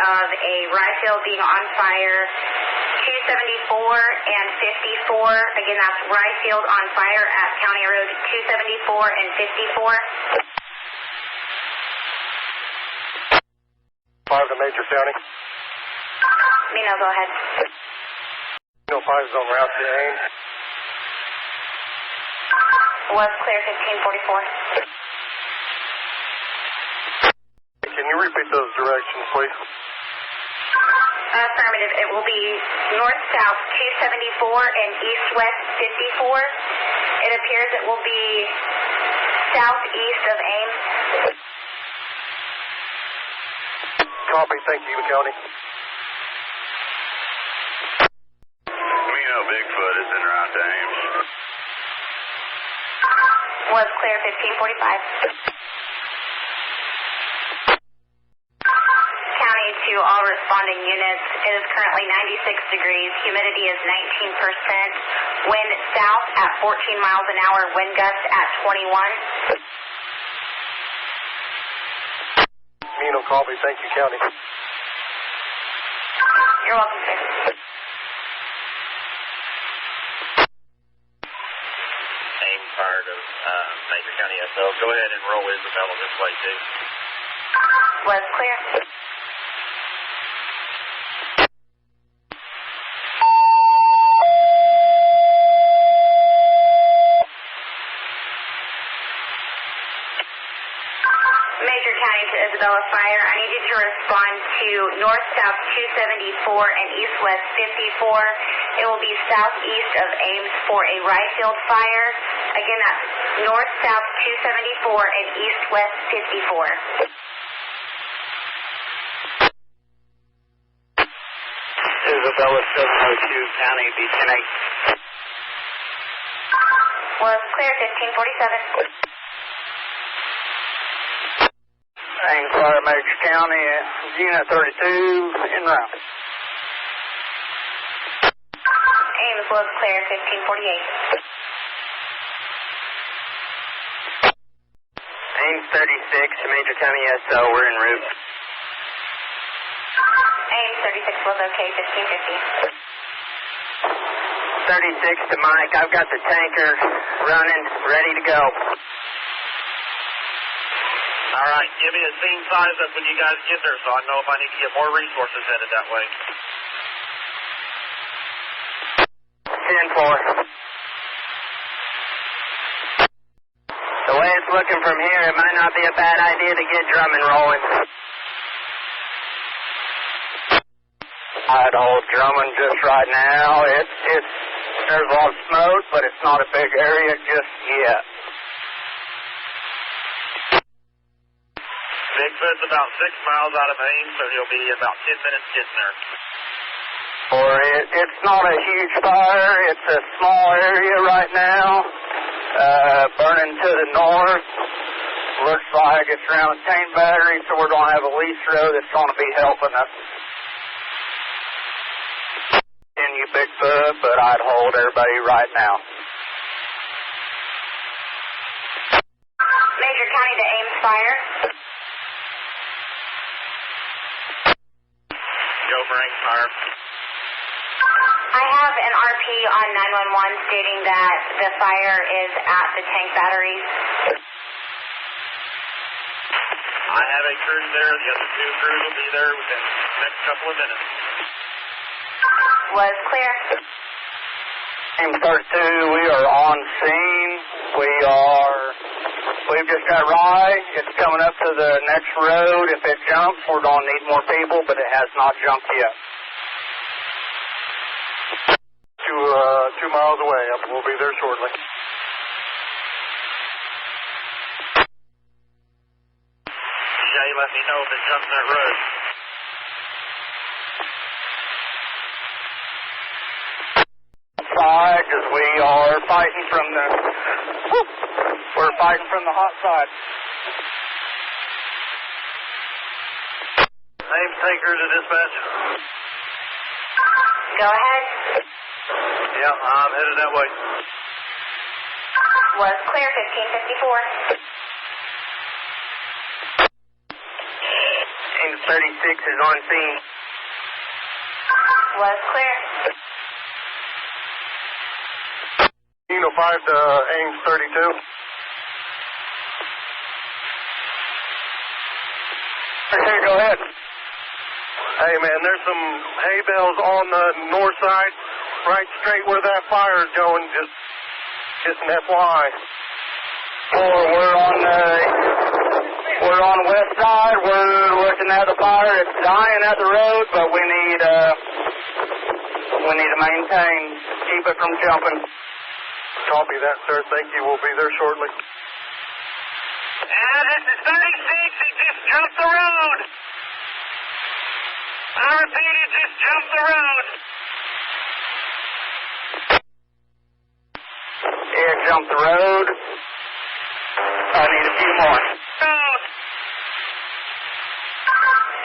of a rye field being on fire, 274 and 54. Again, that's rye field on fire at County Road 274 and 54. 5 to Major County. Mino, go ahead. Mino 5 is on route to Ames. Was clear 1544. Can you repeat those directions, please? Affirmative. It will be north-south 274 and east-west 54. It appears it will be southeast of Ames. Copy. Thank you, County. Mino Bigfoot is en route to Ames. Was clear 1545. County to all responding units. It is currently 96 degrees. Humidity is 19%. Wind south at 14 miles an hour. Wind gust at 21. Mino, copy. Thank you, County. You're welcome, sir. Ames fire to Major County SO. Go ahead and roll Isabella this way, too. Was clear. Major County to Isabella Fire. I need you to respond to north-south 274 and east-west 54. It will be southeast of Ames for a rye field fire. Again, that's north-south 274 and east-west 54. Isabella 702, County, be 10-8. Was clear 1547. Ames Fire, Major County, Unit 32, en route. Ames was clear 1548. Ames 36, Major County SO, we're en route. Ames 36 was okay 1550. 36 to Mike, I've got the tanker running, ready to go. All right, give me a scene size up when you guys get there so I know if I need to get more resources headed that way. 10-4. The way it's looking from here, it might not be a bad idea to get drumming rolling. I'd hold drumming just right now. There's a lot of smoke, but it's not a big area just yet. Bigfoot's about 6 miles out of Ames, so he'll be about 10 minutes getting there. Or it's not a huge fire. It's a small area right now, burning to the north. Looks like it's around a tank battery, so we're going to have a lease road that's going to be helping us. And you Bigfoot, but I'd hold everybody right now. Major County to Ames Fire. Go for Ames Fire. I have an RP on 911 stating that the fire is at the tank batteries. I have a crew there. The other 2 crews will be there within the next couple of minutes. Was clear. Ames 32, we are on scene. We've just got rye. It's coming up to the next road. If it jumps, we're going to need more people, but it has not jumped yet. 2 miles away. We'll be there shortly. Shay, let me know if it comes that road. Side, as we are fighting from the hot side. Ames tanker to dispatch. Go ahead. Yeah, I'm headed that way. Was clear 1554. Ames Ames 36 is on scene. Was clear. Kilo 5 to Ames 32. Okay, go ahead. Hey, man, there's some hay bales on the north side, right straight where that fire is going, just an FYI. We're on the west side. We're looking at the fire. It's dying at the road, but we need to maintain, keep it from jumping. Copy that, sir. Thank you. We'll be there shortly. This is 36. He just jumped the road. I repeat, he just jumped the road. Yeah, jump the road. I need a few more.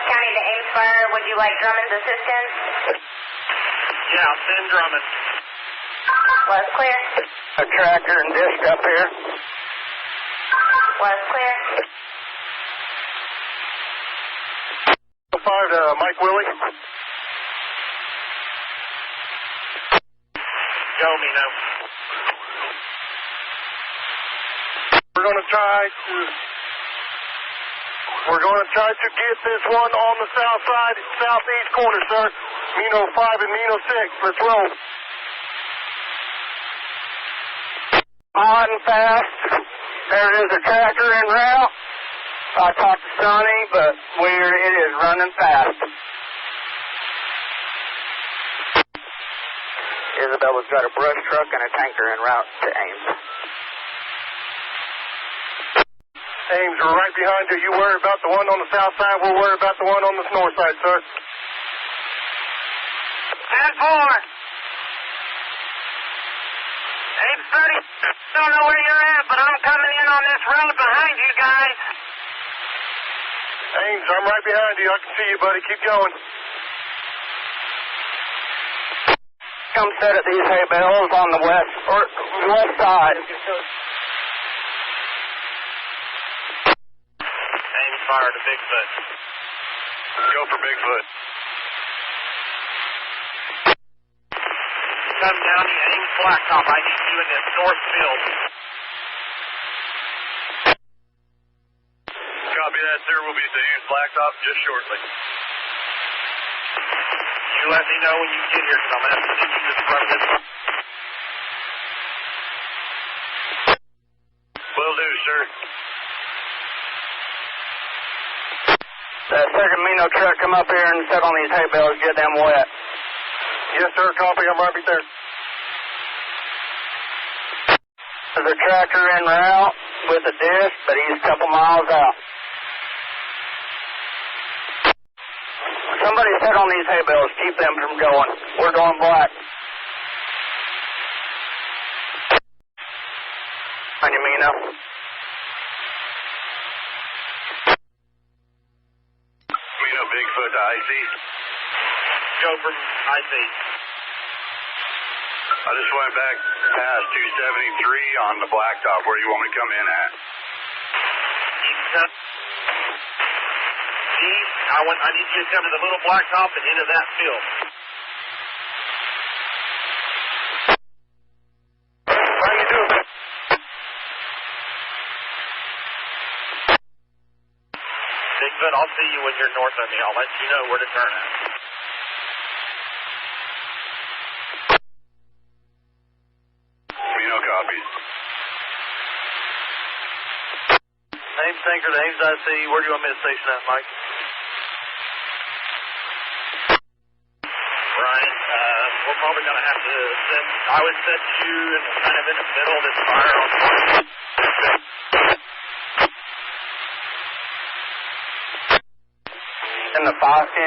County to Ames Fire, would you like Drummond's assistance? Yeah, send Drummond. Was clear. A tractor and disc up here. Was clear. 5 to Mike Willie. Go, Mino. We're going to try to get this one on the south side, southeast corner, sir. Mino 5 and Mino 6. Let's roll. Hot and fast. There is a tractor en route. I talked to Sonny, but it is running fast. Isabella's got a brush truck and a tanker en route to Ames. Ames, we're right behind you. You worry about the one on the south side. We'll worry about the one on the north side, sir. 10-4. Ames 30. Don't know where you're at, but I'm coming in on this road behind you guys. Ames, I'm right behind you. I can see you, buddy. Keep going. Come set at these hay bales on the west side. Ames fire to Bigfoot. Go for Bigfoot. Come down to Ames Blacktop. I need you in this north field. Copy that, sir. We'll be at the Ames Blacktop just shortly. You let me know when you get here, because I'm going to have to send you to the front of this one. Will do, sir. That second Mino truck come up here and set on these hay bales, get them wet. Yes, sir. Copy. I'm right there. There's a tractor en route with a disc, but he's a couple miles out. Somebody set on these hay bales, keep them from going. We're going black. On you, Mino. Mino, Bigfoot to IC. Go from IC. I just went back past 273 on the blacktop. Where do you want me to come in at? East. I need you to come to the little blacktop and into that field. How you doing? Bigfoot, I'll see you when you're north of me. I'll let you know where to turn at. Mino copies. Ames Tanker to Ames IC. Where do you want me to station at, Mike? Brian, we're probably going to have to send, I would set you kind of in the middle of this fire on In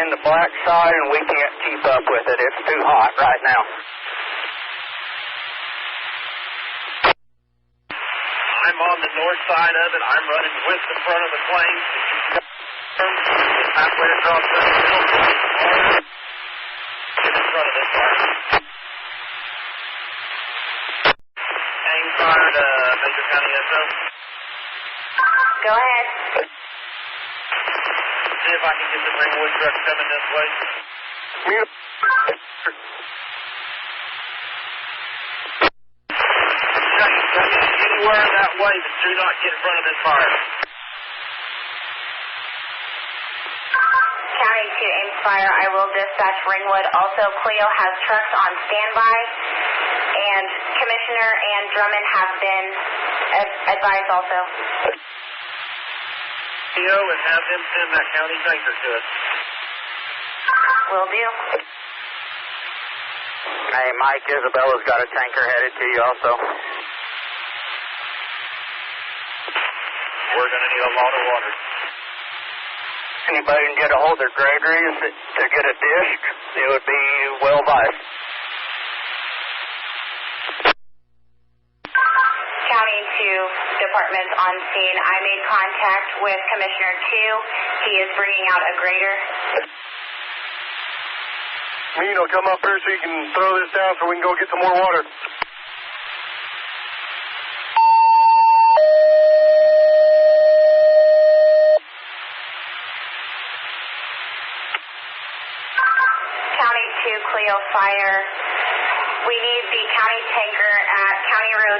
the black side, and we can't keep up with it. It's too hot right now. I'm on the north side of it. I'm running with the front of the plane. Halfway across the middle. Get in front of this fire. Ames fire to Major County SO. Go ahead. see if I can get the Ringwood truck coming this way. Anywhere that way, but do not get in front of this fire. County to Ames Fire, I will dispatch Ringwood. Also, Cleo has trucks on standby, and Commissioner and Drummond have been advised also. Cleo, and have them send that county tanker to us. Will do. Hey, Mike, Isabella's got a tanker headed to you also. We're going to need a lot of water. Anybody can get a hold of Gregory's to get a disc, it would be well advised. County to departments on scene. I made contact with Commissioner 2. He is bringing out a grader. Mino, come up here so you can throw this down so we can go get some more water. County to Cleo Fire. We need the county tanker at County Road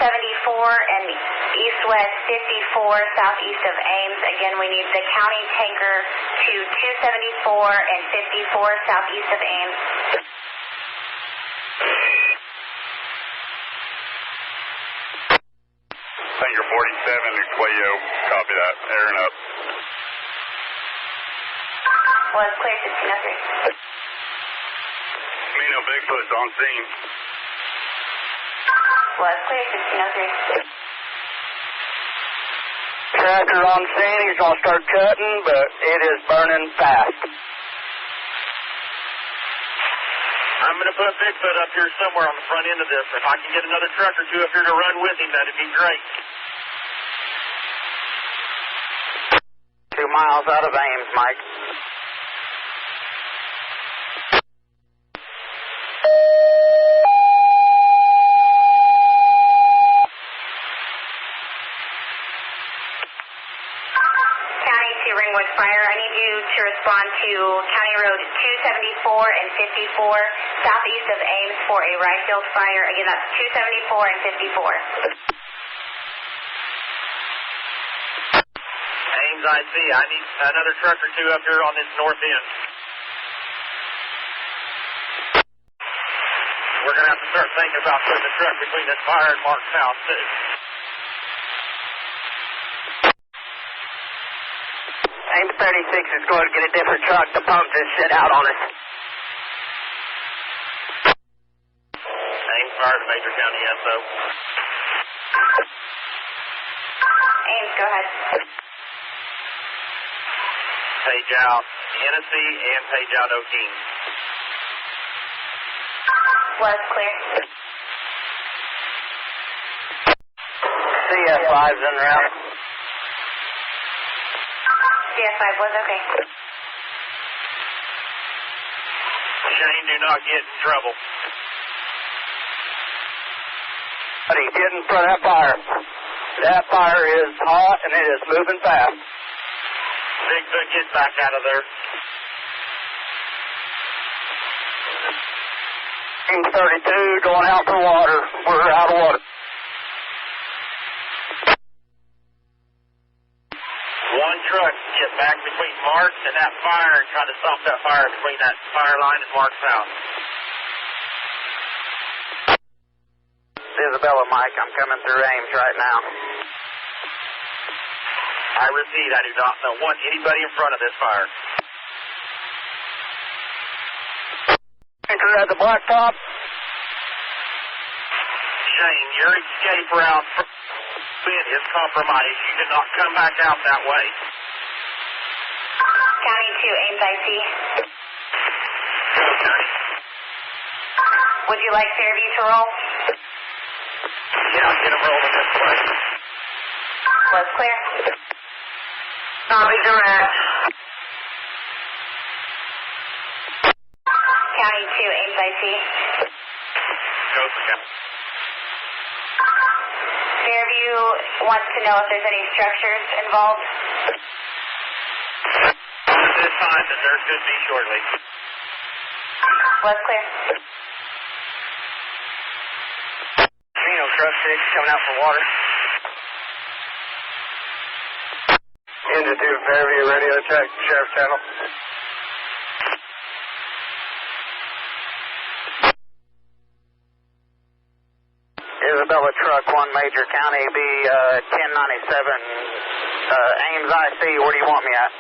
274 and east-west 54 southeast of Ames. Again, we need the county tanker to 274 and 54 southeast of Ames. Tanker 47 to Cleo. Copy that. Airing up. Was clear 1603. Mino Bigfoot's on scene. Was clear 1603. Tractor on scene, he's going to start cutting, but it is burning fast. I'm going to put Bigfoot up here somewhere on the front end of this. If I can get another truck or two up here to run with him, that'd be great. 2 miles out of Ames, Mike. Ringwood Fire, I need you to respond to County Road 274 and 54 southeast of Ames for a right-field fire. Again, that's 274 and 54. Ames, I see. I need another truck or two up here on this north end. We're going to have to start thinking about putting a truck between this fire and Mark's house, too. Ames 36 is going to get a different truck to pump this shit out on us. Ames Fire to Major County SO. Ames, go ahead. Page out Hennessy and page out O'Keene. Was clear. CS5's en route. CS5 was okay. Shane, do not get in trouble. Buddy, get in front of that fire. That fire is hot and it is moving fast. Bigfoot, get back out of there. Ames 32 going out for water. We're out of water. One truck get back between Mark's and that fire and try to stop that fire between that fire line and Mark's house. Isabella, Mike, I'm coming through Ames right now. I repeat, I do not want anybody in front of this fire. Anchor at the blacktop. Shane, your escape route is compromised. You cannot come back out that way. County to Ames IC. Okay. Would you like Fairview to roll? Yeah, get them rolling this way. Was clear. Copy direct. County to Ames IC. Go for him. Fairview wants to know if there's any structures involved. this time, but there should be shortly. West clear. Reno truck 6 coming out for water. Engine 2 Fairview, ready to check Sheriff's Channel. Isabella Truck 1 Major County B 1097 Ames IC, where do you want me at?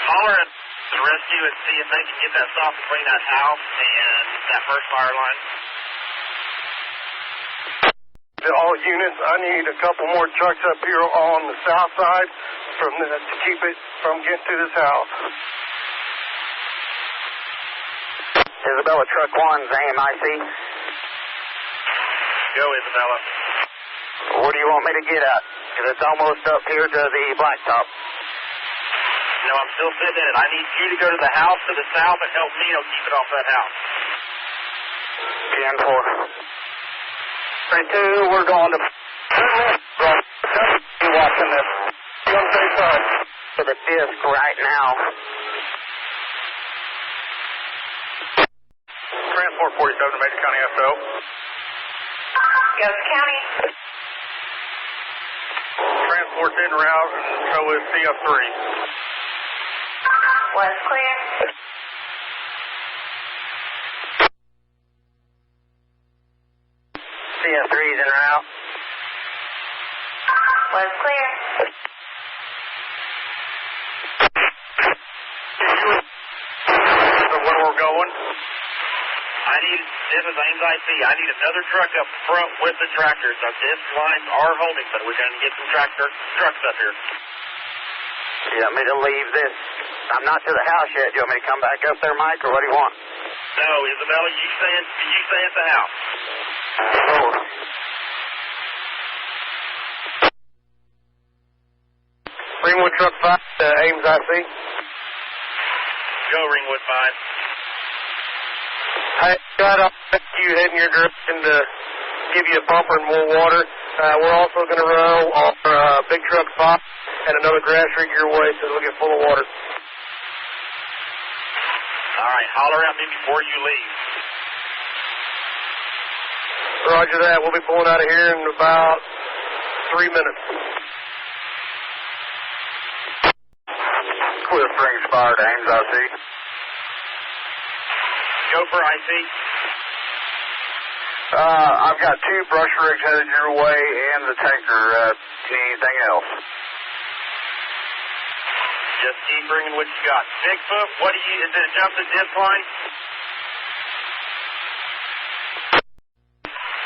Holler at the rescue and see if they can get that stop between that house and that first fire line. To all units, I need a couple more trucks up here on the south side to keep it from getting to this house. Isabella Truck 1's AIM IC. Go, Isabella. Where do you want me to get at? Because it's almost up here to the blacktop. No, I'm still sitting in it. I need you to go to the house to the south and help Nino keep it off that house. 10-4. 3-2, we're going to... watching this. To the disc right now. Transport 47 to Major County SO. Ghost County. Transport's en route, so is CF3. West clear. CF3's en route. West clear. So where we're going? This is Ames IC. I need another truck up front with the tractors. Our disc lines are holding, but we're going to get some trucks up here. You want me to leave this? I'm not to the house yet. Do you want me to come back up there, Mike, or what do you want? No, Isabella, you stay at the house. Ringwood Truck 5 to Ames IC. Go, Ringwood 5. I got up you heading your direction to give you a bumper and more water. We're also going to row our big truck 5 and another grass rig your way so it'll get full of water. All right, holler at me before you leave. Roger that. We'll be pulling out of here in about 3 minutes. Cleo Springs fire to Ames IC. Go for IC. I've got 2 brush rigs headed your way and the tanker. Anything else? Just keep bringing what you got. Bigfoot, is it a jump to disc line?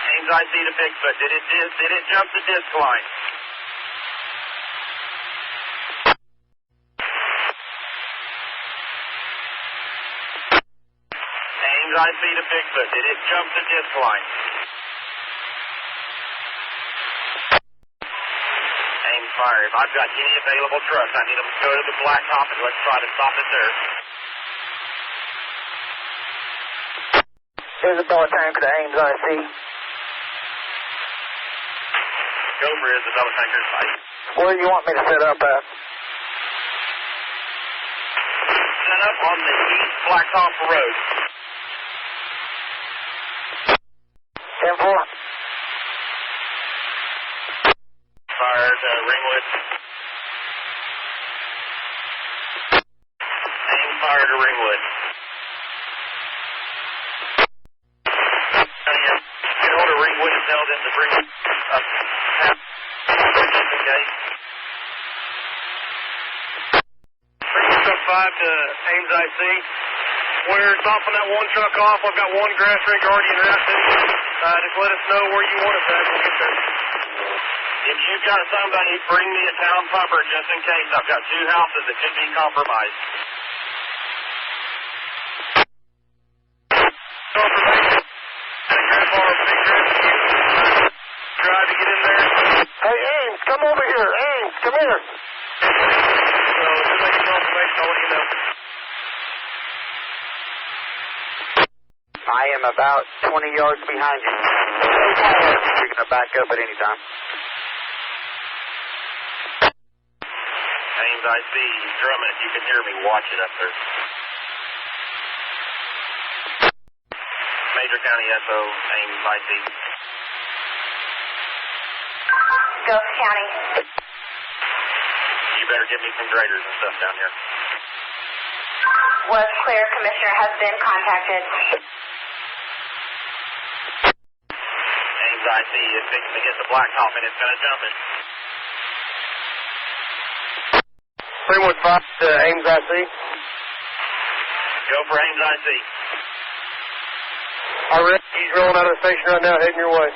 Ames IC to Bigfoot. Did it jump the disc line? Ames IC to Bigfoot. Did it jump the disc line? Ames Fire. If I've got any available trucks, I need them to go to the blacktop and let's try to stop it there. Isabella Tanker to Ames IC. Go for Isabella Tanker site. Where do you want me to set up at? Set up on the East Blacktop Road. 10-4. Fire to Ringwood. Aim fire to Ringwood. Get hold of Ringwood and tell them to bring up half just in case. Ringwood Truck 5 to Ames IC. We're stopping that one truck off. I've got one grass rig already in route to you. Just let us know where you want us at. We'll get there. If you've got somebody, bring me a town pumper just in case. I've got 2 houses that could be compromised. Try to get in there. Hey, Ames, come over here. Ames, come here. So, as soon as I get confirmation, I'll let you know. I am about 20 yards behind you. You're going to back up at any time. IC, Drummond, if you can hear me, watch it up there. Major County SO, Ames IC. Gulf County. You better give me some graders and stuff down here. Was clear. Commissioner has been contacted. Ames IC is fixing to hit the blacktop and it's going to jump it. 315 to Ames IC. Go for Ames IC. I read he's rolling out of the station right now, heading your way.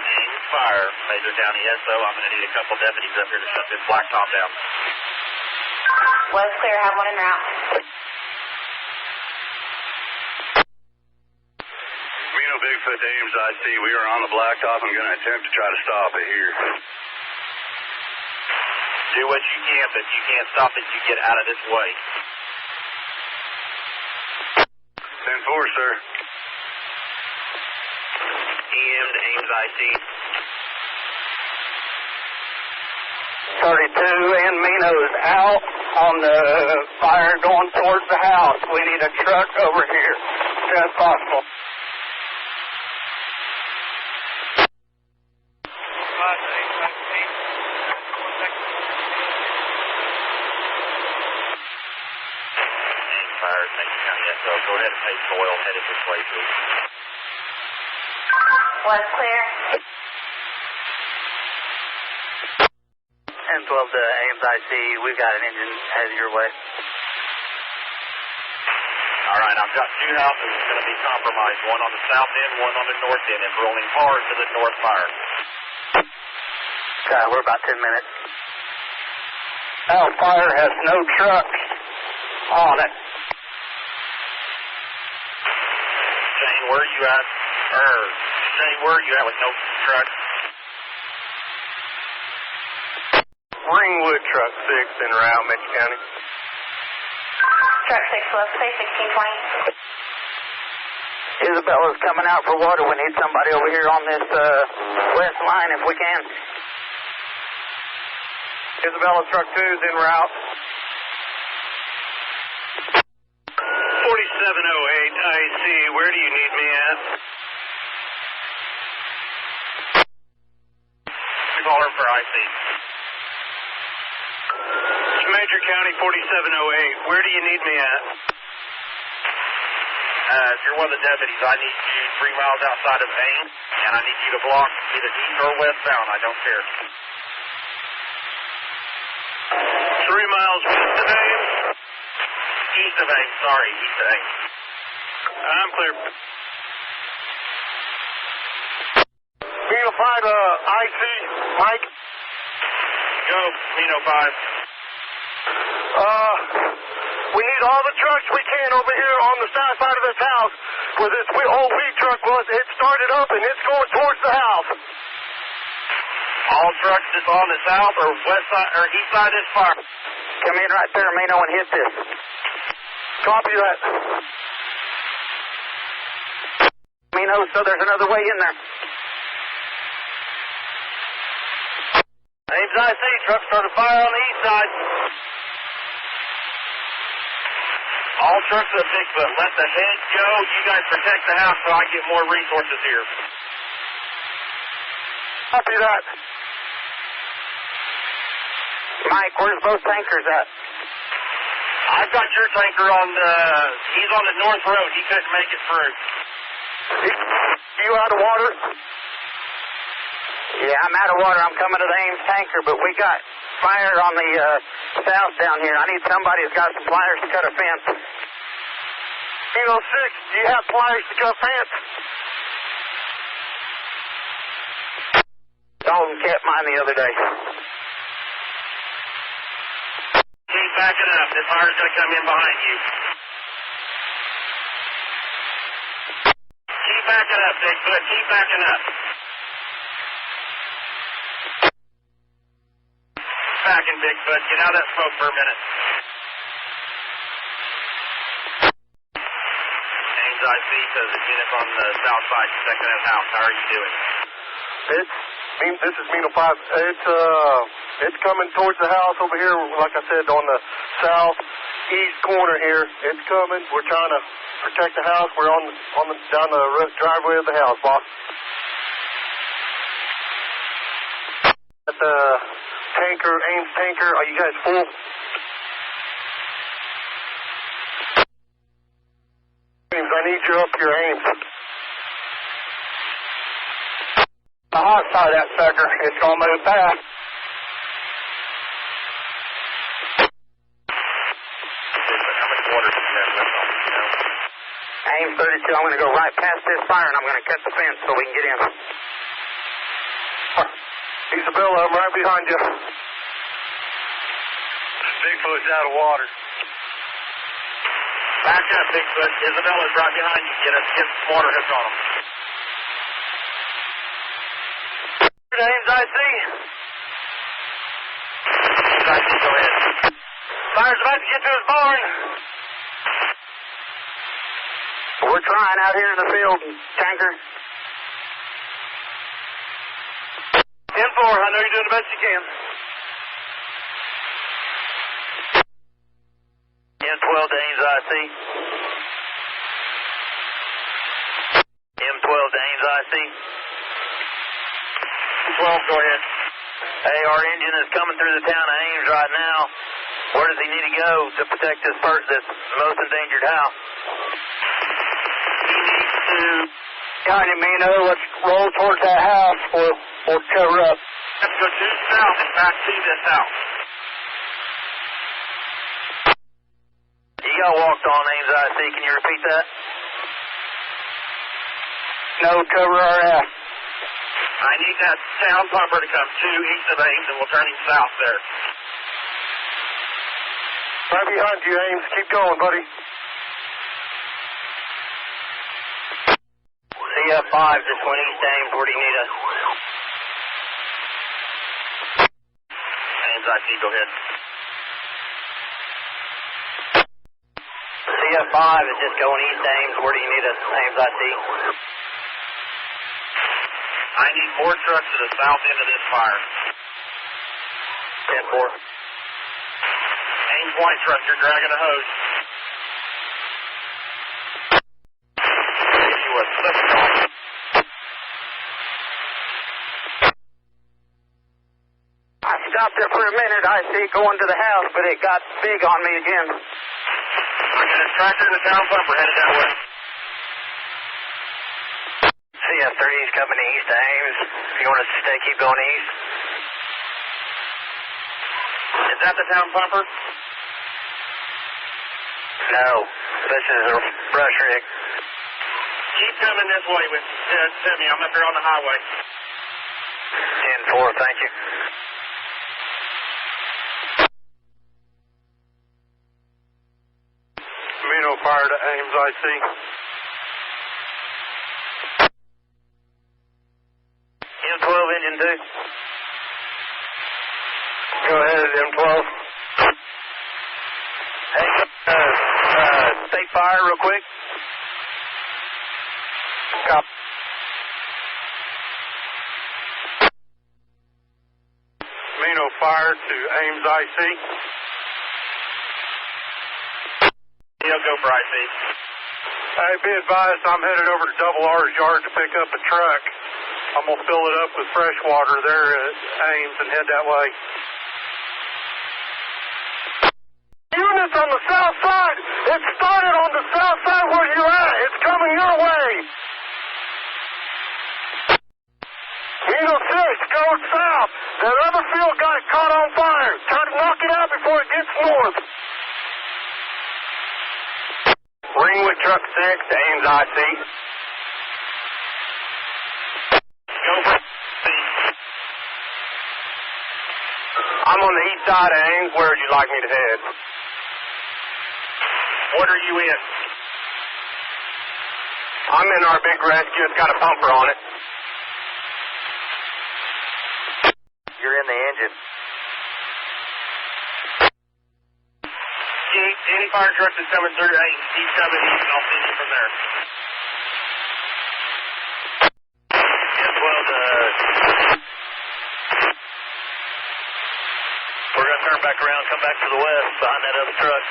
Ames Fire, Major County SO. I'm going to need a couple deputies up here to shut this blacktop down. Was clear. Have one en route. Reno Bigfoot to Ames IC. We are on the blacktop. I'm going to attempt to try to stop it here. Do what you can, but if you can't stop it, you get out of this way. 10-4, sir. EM to Ames IC. 32 and Mino's out on the fire going towards the house. We need a truck over here as soon as possible. Fire, Major County SO. Go ahead and take oil headed this way, please. Was clear. 10-12 to Ames IC. We've got an engine headed your way. All right, I've got two houses that's going to be compromised. One on the south end, one on the north end. It's rolling hard to the north fire. Okay, we're about 10 minutes. Wildfire has no trucks on it. Shane, where are you at? Shane, where are you at with no trucks? Ringwood Truck 6 en route, Mitchell County. Truck 6, let's say 1620. Isabella's coming out for water. We need somebody over here on this west line if we can. Isabella Truck 2 is en route. 4708 IC. Where do you need me at? Call her for IC. Major County 4708. Where do you need me at? If you're one of the deputies, I need you 3 miles outside of Ames, and I need you to block either east or westbound. I don't care. 3 miles west of Ames. East of Ames, sorry, east of Ames. I'm clear. Mino 5 IC, Mike. Go, Mino 5. We need all the trucks we can over here on the south side of this house where this old wheat truck was. It started up and it's going towards the house. All trucks that's on the south or west side or east side of this fire. Come in right there, Mino, and hit this. Copy that. Mino, so there's another way in there. Ames IC, truck started fire on the east side. All trucks are Bigfoot. Let the heads go. You guys protect the house so I get more resources here. Copy that. Mike, where's both tankers at? I've got your tanker on the... He's on the north road. He couldn't make it through. You out of water? Yeah, I'm out of water. I'm coming to the Ames tanker, but we got fire on the south down here. I need somebody who's got some pliers to cut a fence. Kilo 6, do you have pliers to cut fence? Dalton kept mine the other day. Keep backing up. This fire's going to come in behind you. Keep backing up, Bigfoot. Keep backing up. Backing, Bigfoot. Get out of that smoke for a minute. IC says the unit's on the south side, second of house. How are you doing? This is Mino 5. It's coming towards the house over here, like I said, on the southeast corner here. It's coming. We're trying to protect the house. We're down the driveway of the house, boss. At the tanker, Ames tanker, are you guys full? Ames, I need you up here, Ames. The hot side of that sucker, it's going to move fast. How much water does that left on it now? Ames 32, I'm going to go right past this fire and I'm going to cut the fence so we can get in. Isabella, I'm right behind you. Bigfoot's out of water. Back up, Bigfoot. Isabella's right behind you. Get some water hooked on him. Ames, I see. Ames, I see. Go ahead. Fire's about to get to his barn. We're trying out here in the field, tanker. 10-4, I know you're doing the best you can. M12 to Ames, IC. M12 to Ames, IC. 12, go ahead. Hey, our engine is coming through the town of Ames right now. Where does he need to go to protect this most endangered house? He needs to... Johnny Mino, let's roll towards that house. We'll cover up. Let's go due south and back to this house. You got walked on, Ames, IC. Can you repeat that? No, cover our ass. I need that town pumper to come due east of Ames, and we'll turn him south there. Right behind you, Ames. Keep going, buddy. CF5 just went east Ames. Where do you need us? Ames, IC, go ahead. CF5 is just going east Ames. Where do you need us? Ames, IC. I need more trucks to the south end of this fire. 10-4. Ames white truck, you're dragging a hose. Give you a second off. I stopped there for a minute. I see it going to the house, but it got big on me again. I got a tractor and a town pumper headed that way. CF30 is coming east to Ames. You want us to keep going east? Is that the town pumper? No, this is a brush rig. Keep coming this way to me. I'm up here on the highway. 10-4, thank you. Mino fire to Ames, IC. M12 engine 2. Go ahead, M12. Hey, state fire real quick. Cop. Mino fire to Ames, IC. He'll go for IC. Hey, be advised, I'm headed over to Double R's yard to pick up a truck. I'm going to fill it up with fresh water there at Ames and head that way. Units on the south side! It started on the south side where you're at! It's coming your way! Mino 6, go south! That other field got caught on fire! Try to knock it out before it gets north! Ringwood Truck 6 to Ames, IC. Go for IC. I'm on the east side of Ames. Where would you like me to head? What are you in? I'm in our big rescue. It's got a pumper on it. You're in the engine. Any fire truck that's coming through Ames, keep coming east, and I'll send you from there. 10-12 to turn back around, come back to the west behind that other truck.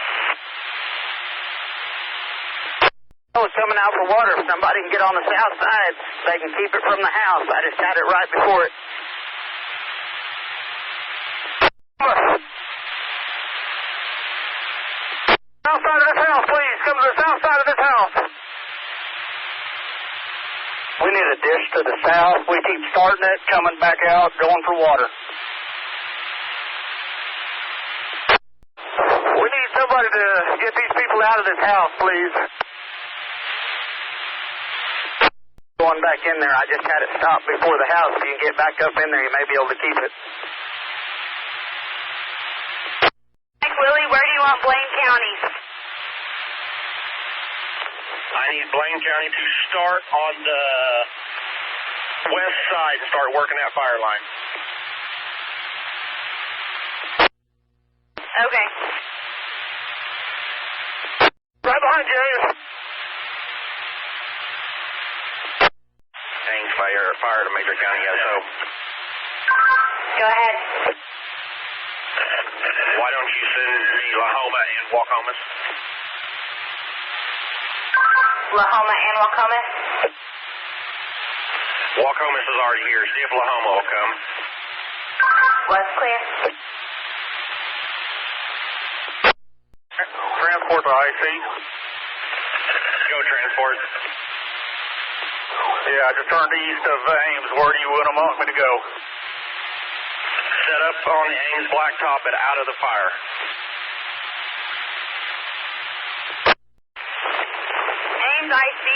I was coming out for water. If somebody can get on the south side, they can keep it from the house. I just had it right before it. South side of this house, please. Come to the south side of this house. We need a dish to the south. We keep starting it, coming back out, going for water. We need somebody to get these people out of this house, please. Going back in there, I just had it stopped before the house. If you can get back up in there, you may be able to keep it. Mike Willie, where do you want Blaine County? I need Blaine County to start on the west side and start working that fire line. Okay. Right behind you, Ames. Ames fire to Major County, SO. Go ahead. Why don't you send me Lahoma and Wacomas? Lahoma and Wacomas? Wacomas is already here. See if Lahoma will come. West clear. Transport to IC. Go transport. Yeah, I just turned east of Ames. Where do you want me to go? Set up on the Ames blacktop and out of the fire. Ames IC.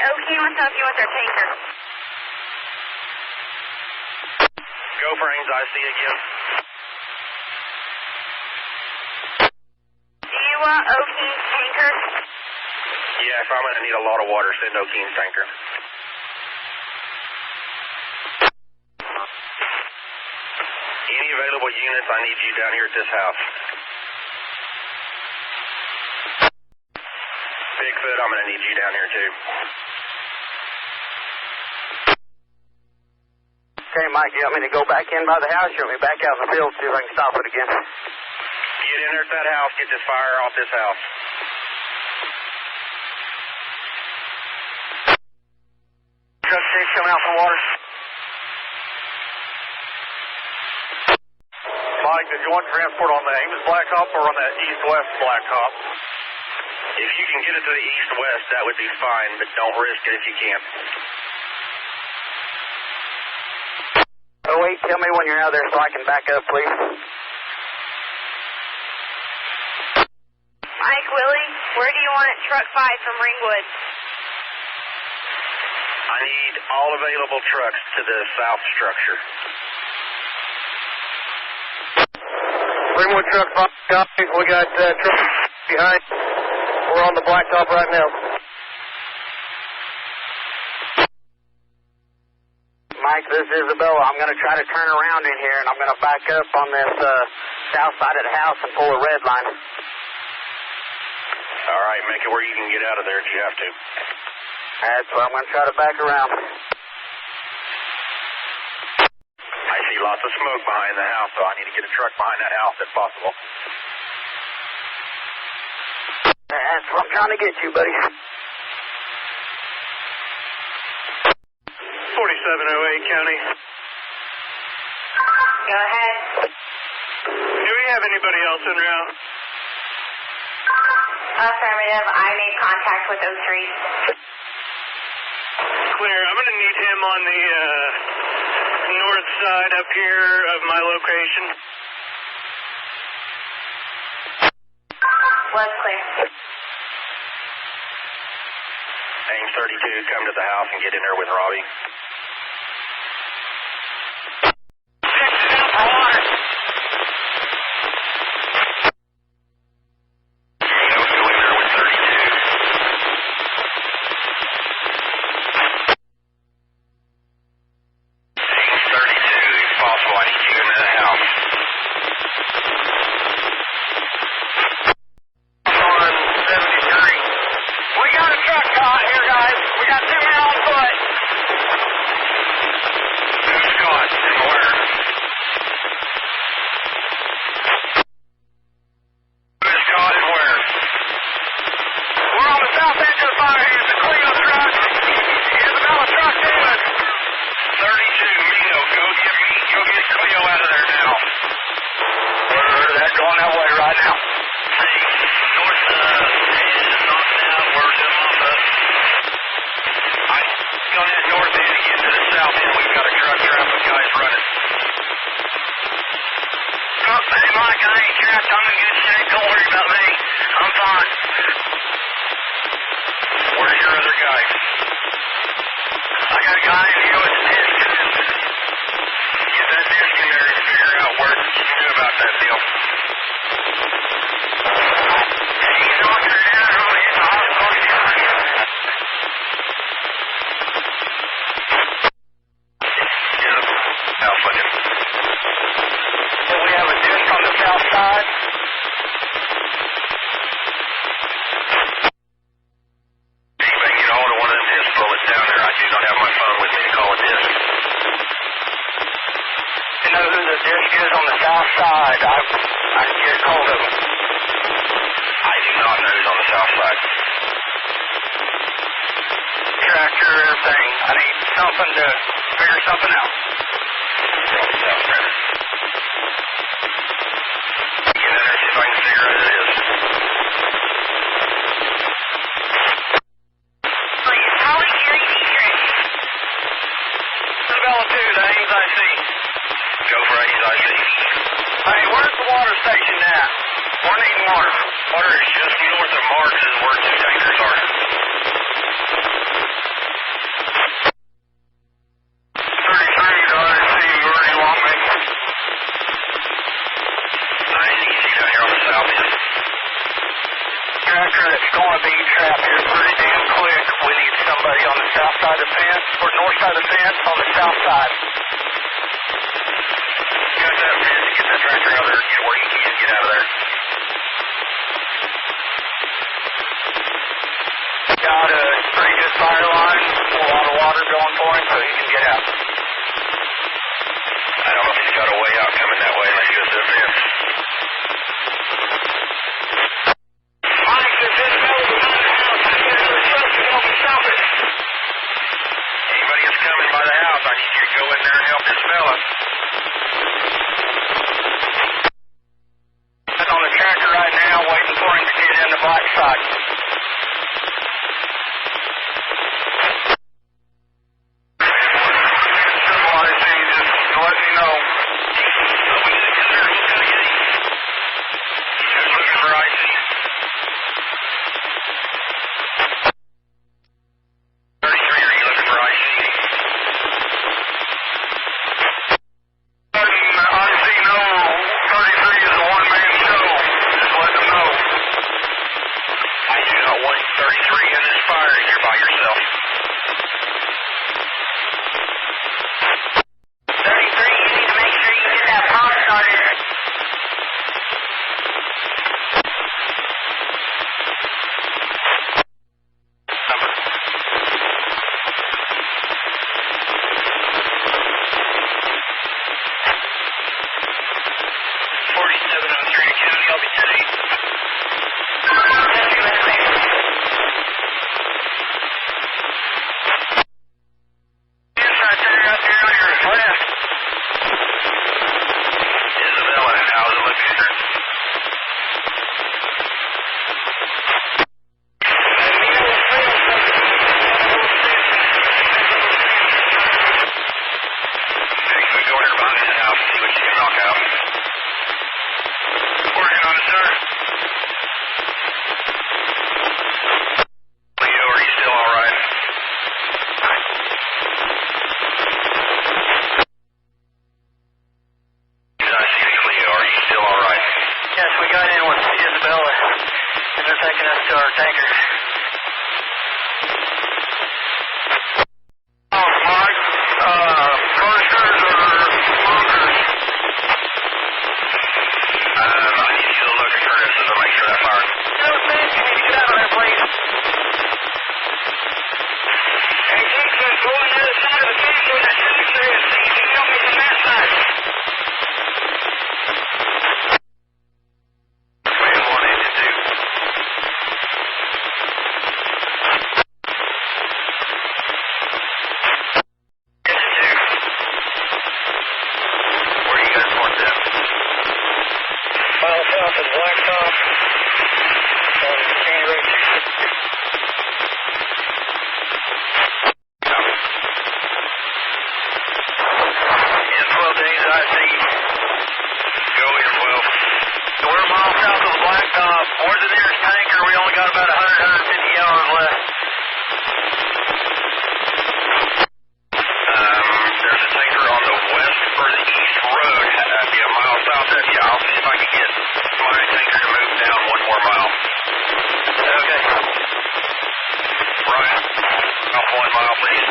O'Keen wants to know if you want their tanker. Go for Ames IC again. Do you want O'Keen's tanker? Yes, I'm going to need a lot of water. Send O'Keen's tanker. Any available units, I need you down here at this house. Bigfoot, I'm going to need you down here too. Okay, Mike, you want me to go back in by the house? You want me back out in the field, see if I can stop it again? Get in there at that house. Get this fire off this house. Truck 6 coming out for water. Mike, did you want transport on the Ames blacktop or on the east-west blacktop? If you can get it to the east-west, that would be fine, but don't risk it if you can't. Oh, wait, tell me when you're out there so I can back up, please. Mike Willie, where do you want it? Truck 5 from Ringwood. I need all available trucks to the south structure. Ringwood truck 5, copy. We got truck behind. We're on the blacktop right now. Mike, this is Isabella. I'm going to try to turn around in here, and I'm going to back up on this south side of the house and pull a red line. All right, make it where you can get out of there if you have to. That's what I'm going to try to back around. I see lots of smoke behind the house, so I need to get a truck behind that house if possible. That's what I'm trying to get you, buddy. 4708 County. Go ahead. Do we have anybody else en route? Affirmative. I made contact with 03. Clear. I'm going to need him on the north side up here of my location. Was clear. Ames 32, come to the house and get in there with Robbie. Down for water. Go in there with 32. Ames 32, if possible, I need you in that house. On 73. We got a truck out here, guys. We got 2 men on foot. see. North edge is knocked out. We're doing mop-up. Go ahead north end and get to the south end. We've got a truck traffic guys running. Oh, hey, Mike, I ain't trapped. I'm in good shape. Don't worry about me. I'm fine. Where's your other guy? I got a guy in here with a disc. Get that disc in there and figure out what you can do about that deal. He's knocking her down. I'm going to hit the hospital. Yeah, I'll put him. So we have a disc on the south side. Anybody get hold of one of them disc bullets down there? I do not have my phone with me to call a disc. You know who the disc is on the south side? I can get a hold of him. I do not know who's on the south side. Tractor, everything. I need something to figure something out. On the south side. Get in there, see if I can figure out who it is. Holly, Erie, Dietrich. Isabella 2, the Ames IC. Go for Ames IC. Hey, where's the water station at? We're needing water. Water is just north of Marks is where 2 tankers are. 33 to RC, already long me. Nice, easy down here on the south end. Tractor that's going to be trapped here pretty damn quick. We need somebody on the south side of the fence, or north side of the fence, on the south side. Got that fence and get that tractor out there. Get where you can get out of there. Got a pretty good fire line, a lot of water going for him so he can get out. I don't know if he's got a way out coming that way unless he goes to the fence. Mike, there's Isabella behind the house. I got another truck to help me stop it. Anybody that's coming by the house, I need you to go in there and help this fella. He's on the tractor right now, waiting for him to get in the black side. Blacktop on County Road 260. In 12 days, I see. Go in 12. So we're a mile south of the Blacktop. Where's the nearest tanker? We only got about 150 gallons left. There's a tanker on the west or the east road. That'd be a mile south of you. I'll see if I can get my tanker to move down one more mile. Okay. Ryan, off 1 mile, please.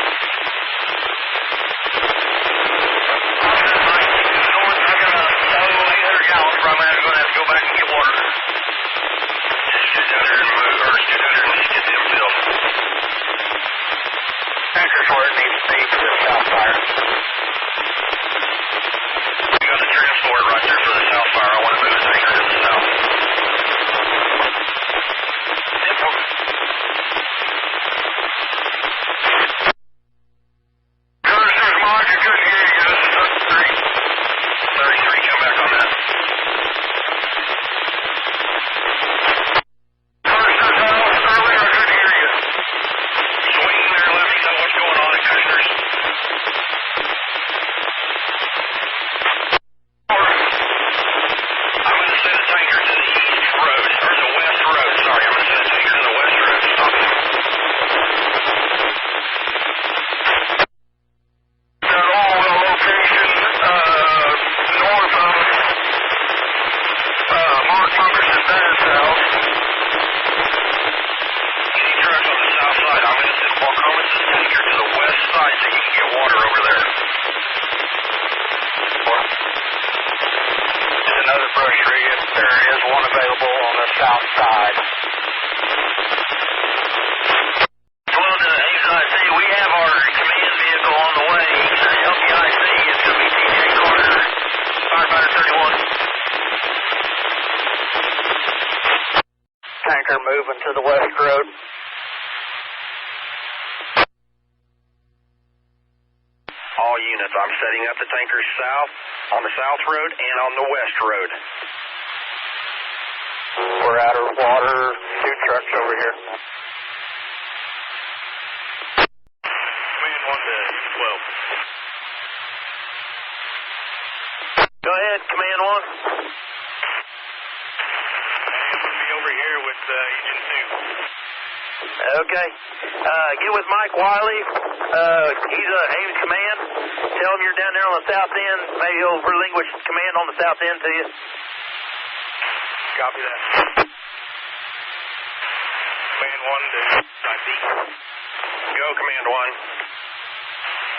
North, I got 800 gallons. Probably I'm going to have to go back and get water. Just get down there and move, or get down there and get them filled. Tanker's where it needs to be for the south fire. We got the transport right there for the south fire. I want to move the tanker to the south. Curtis, there's Mike. I couldn't hear you. This is 33. 33, come back on that. Curtis, there's Hal. Earlier I couldn't hear you. Swing there, let me know what's going on at Kushner's. I'm going to send a tanker to the east road, or the west road. Sorry, I'm going to send a tanker to the west road. Stop it. Got all the location north of Mark Ferguson's dad's house. Any trucks on the south side, I'm going to send Walcomas' tanker to the west side so he can get water over there. There's another brush rig. There is one available on the south side. 12 to the Ames IC, we have our command vehicle on the way. Help the IC, it's going to be TJ Carter, firefighter 31. Tanker moving to the west road. All units, I'm setting up the tankers south, on the south road and on the west road. We're out of water. 2 trucks over here. Command 1 to 12. Go ahead, Command 1. I'm going to be over here with Engine 2. Okay. Get with Mike Wiley. He's Ames Command. Tell him you're down there on the south end. Maybe he'll relinquish command on the south end to you. Copy that. Command 1 to IC. Go, Command 1.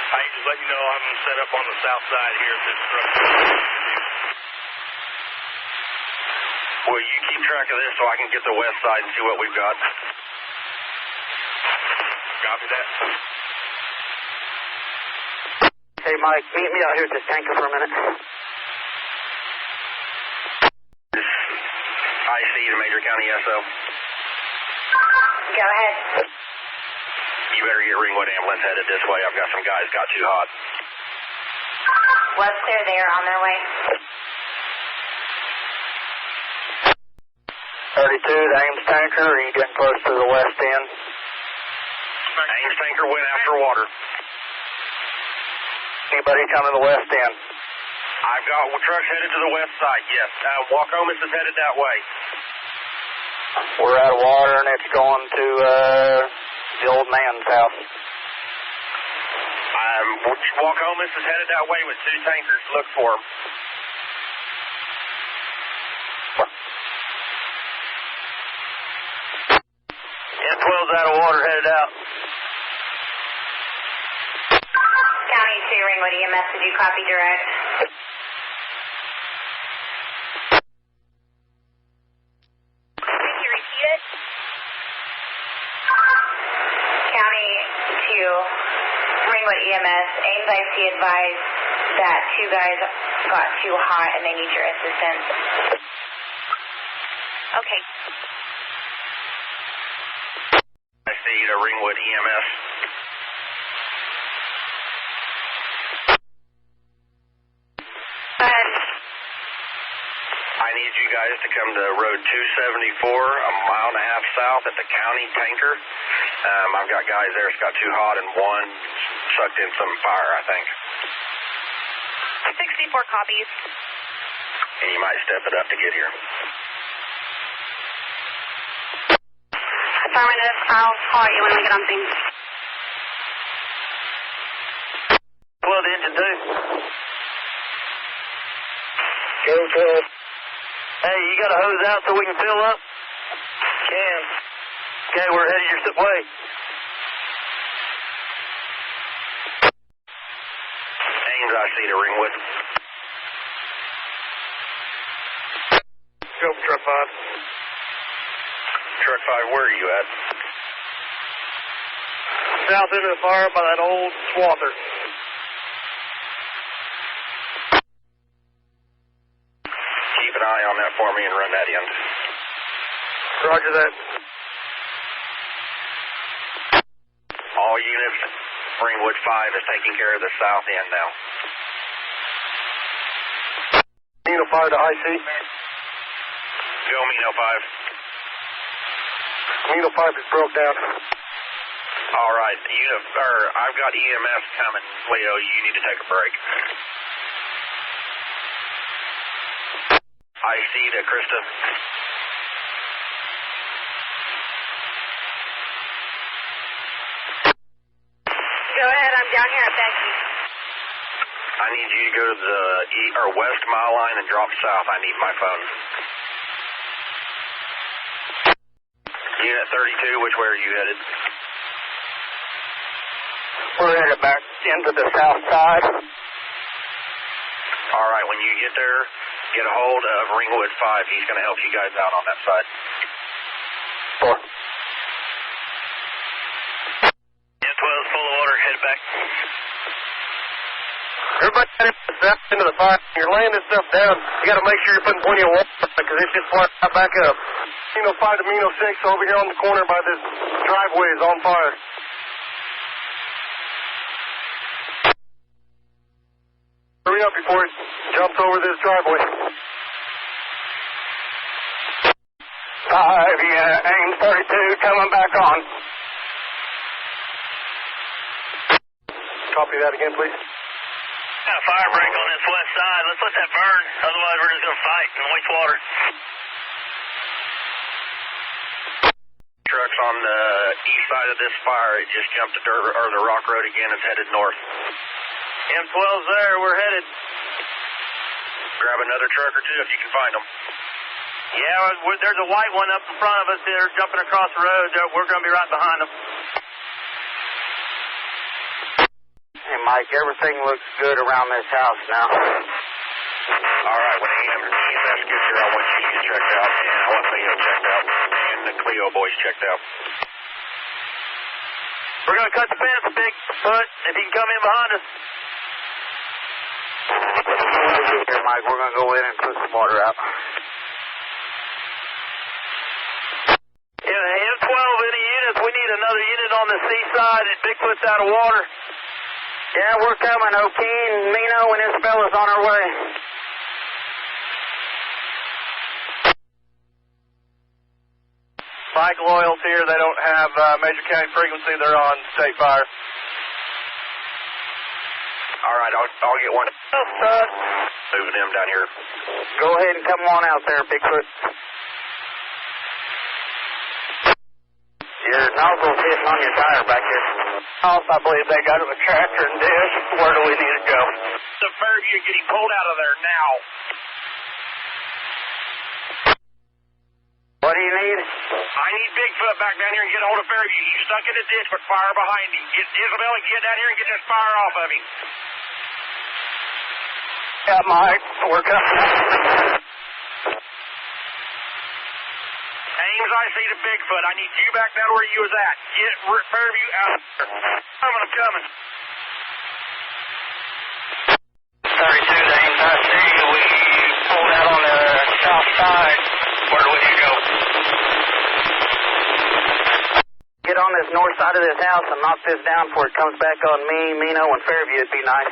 I just let you know I'm set up on the south side here at this structure. Will you keep track of this so I can get the west side and see what we've got? Copy that. Hey, Mike, meet me out here at this tanker for a minute. IC to Major County SO. Go ahead. You better get Ringwood Ambulance headed this way. I've got some guys got too hot. West there, they are on their way. 32, the Ames tanker. Are you getting close to the west end? Ames tanker went after water. Anybody coming to the west end? I've got trucks headed to the west side, yes. Walcomas is headed that way. We're out of water and it's going to the old man's house. Walcomas is headed that way with 2 tankers. Look for them. N12's out of water, headed out. County 2, Ringwood EMS, did you copy direct? Can you repeat it? County 2, Ringwood EMS, Ames IC advised that 2 guys got too hot and they need your assistance. Okay. I see the Ringwood EMS. I I need you guys to come to Road 274, a mile and a half south at the county tanker. I've got guys there. It's got too hot and one sucked in some fire, I think. 64 copies. And you might step it up to get here. Affirmative. I'll call you when we get on scene. Well, the engine too. Go, Ted. Hey, you got a hose out so we can fill up? Can. Okay, we're headed your way. Ames, I see to Ringwood. Go, Truck 5. Truck 5, where are you at? South end of the fire by that old swather. Keep an eye on that for me and run that in. Roger that. All units, Ringwood 5 is taking care of the south end now. Mino 5 to IC. Go, Mino 5. Mino 5 is broke down. All right, I've got EMS coming. Cleo, you need to take a break. IC to Krista. Go ahead. I'm down here at Becky. I need you to go to the west mile line and drop south. I need my phone. Unit 32, which way are you headed? We're headed back into the south side. All right, when you get there, get a hold of Ringwood 5. He's going to help you guys out on that side. 4. Unit 12 is full of water. Head back. Everybody head south into the fire. You're laying this stuff down. You got to make sure you're putting plenty of water because it's just flying right back up. Mino 5 to Mino 6 over here on the corner by this driveway is on fire. Hurry up before it jumps over this driveway. 5, yeah, Ames 32, coming back on. Copy that again, please. Got a fire break on this west side. Let's let that burn. Otherwise, we're just going to fight and waste water. Trucks on the east side of this fire. It just jumped the rock road again. It's headed north. M12's there. We're headed. Grab another truck or two if you can find them. Yeah, there's a white one up in front of us. They're jumping across the road. We're going to be right behind them. Hey, Mike, everything looks good around this house now. All right, when EMS gets here, I want you to get checked out, and I want Leo checked out, and the Cleo boys checked out. We're going to cut the fence, Bigfoot, if you can come in behind us. Here, Mike, we're going to go in and put some water out. Yeah, M12, any units? We need another unit on the seaside, and Bigfoot's out of water. Yeah, we're coming. O'Keen, Mino, and Isabella's on our way. Mike Loyal's here. They don't have major county frequency. They're on state fire. All right, I'll get one. Moving them down here. Go ahead and come on out there, Bigfoot. Your nozzle's hitting on your tire back here. I believe they got it with tractor and dish. Where do we need to go? The Fairview getting pulled out of there now. What do you need? I need Bigfoot back down here and get a hold of Fairview. He's stuck in the ditch, but fire behind him. Get Isabella, get down here and get this fire off of him. Yeah, Mike, we're coming. Ames, I see the Bigfoot. I need you back down where you was at. Get Fairview out. I'm coming. 32 to Ames, I see. We pulled out on the south side. Where do we need to go? Get on this north side of this house and knock this down before it comes back on me, Mino, and Fairview. It'd be nice.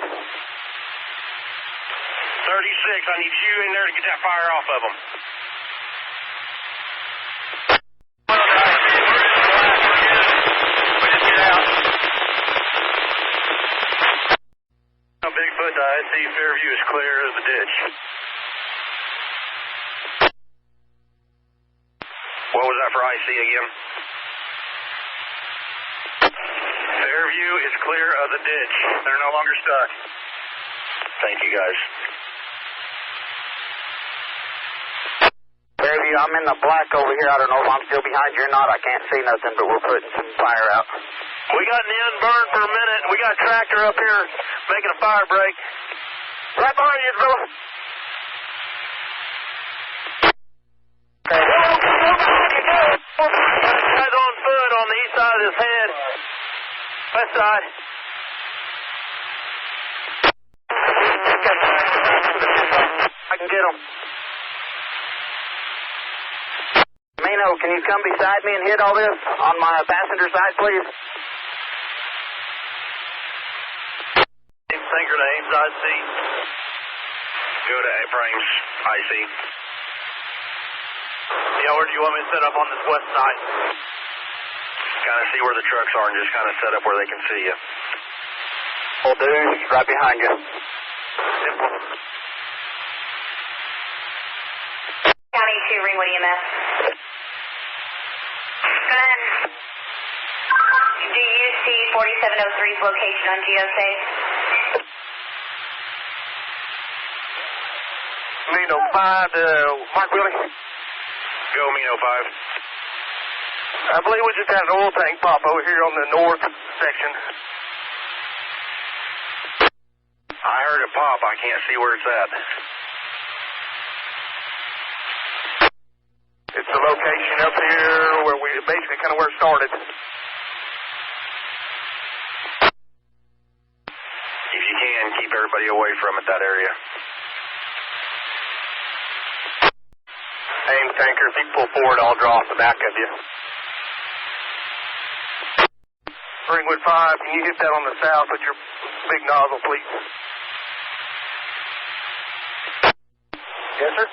I need you in there to get that fire off of them. Bigfoot, the IC Fairview is clear of the ditch. What was that for IC again? Fairview is clear of the ditch. They're no longer stuck. Thank you, guys. Fairview, I'm in the black over here. I don't know if I'm still behind you or not. I can't see nothing, but we're putting some fire out. We got Nin burned for a minute. We got a tractor up here making a fire break. Right behind you, Isabella. Guy's on foot on the east side of his head. West side. I can get him. Mino, can you come beside me and hit all this on my passenger side, please? Tinker to Ames, IC. Go to Ames, IC. Yeah, where do you want me to set up on this west side? Kind of see where the trucks are and just kind of set up where they can see you. Will do. Right behind you. Simple. County 2, Ringwood EMS. Go ahead. Do you see 4703's location on GeoSafe? Mino 5 to Mark Willie. Go, Mino 5. I believe we just had an oil tank pop over here on the north section. I heard it pop. I can't see where it's at. It's the location up here where we basically kind of where it started. If you can, keep everybody away from it, that area. Ames tanker, if you pull forward, I'll draw off the back of you. Ringwood 5, can you hit that on the south with your big nozzle, please? Yes, sir.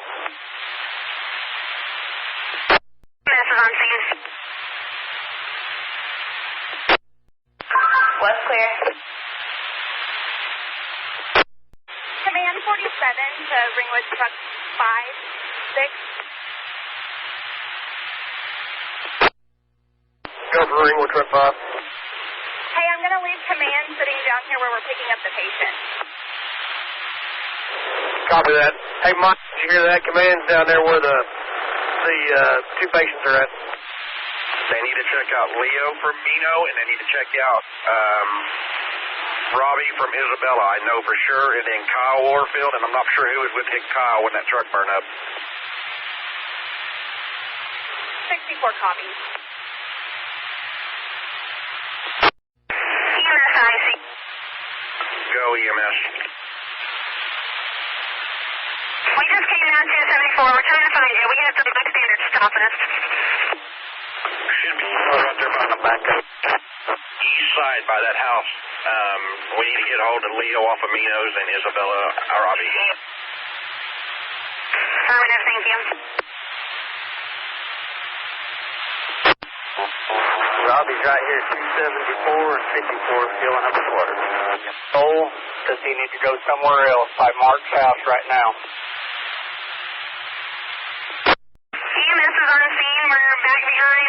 This is on scene. West clear. Command 47 to Ringwood Truck 5, 6. Go for Ringwood Truck 5. Hey, I'm going to leave command sitting down here where we're picking up the patient. Copy that. Hey, Mike, did you hear that? Command's down there where the two patients are at. They need to check out Leo from Mino, and they need to check out Robbie from Isabella. I know for sure, and then Kyle Warfield, and I'm not sure who was with Kyle when that truck burned up. 64 copies. EMS IC. Go, EMS. We just came down to 74. We're trying to find you. We have the back standard stopping us. Should be right there by the back east side by that house. We need to get a hold of Leo off of Mino's and Isabella Robbie. Affirmative, thank you. Robbie's right here, 274 and 54, filling up with water. Oh, does he need to go somewhere else? By Mark's house right now. EMS is on scene. We're back behind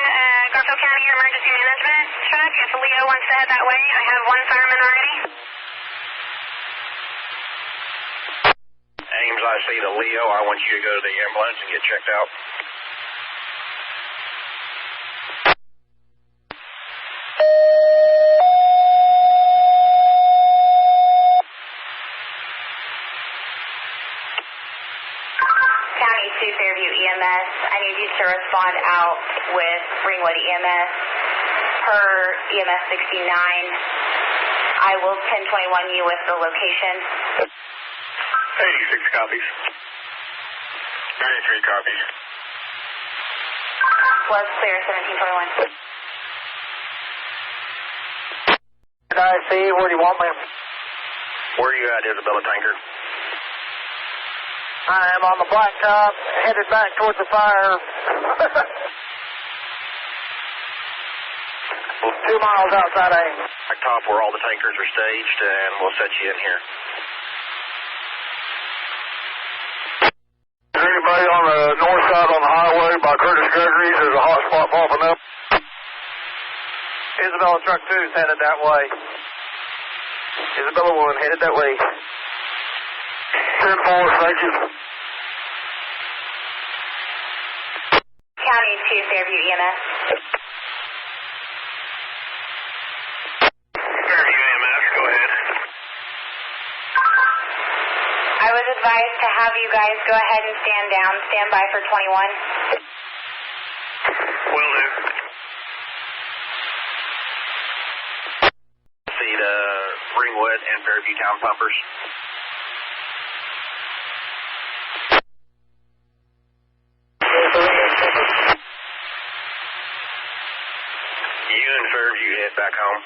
Garfield County Emergency Management truck. If Leo wants to head that way, I have one fireman already. Ames, I see the Leo. I want you to go to the ambulance and get checked out. County 2 Fairview EMS. I need you to respond out with Ringwood EMS per EMS 69. I will 1021 you with the location. 86 copies. 93 copies. Was clear, 1721. Did I see? Where do you want me? Where are you at, Isabella Tanker? I am on the blacktop, headed back towards the fire. 2 miles outside Ames. Blacktop where all the tankers are staged, and we'll set you in here. Is there anybody on the north side on the highway by Curtis Gregory's? There's a hot spot popping up. Isabella Truck 2 is headed that way. Isabella 1 headed that way. 10-4, thank you. County 2, Fairview EMS. Fairview EMS, go ahead. I was advised to have you guys go ahead and stand down. Stand by for 21. Will do. See the Ringwood and Fairview Town pumpers. You and Fairview head back home.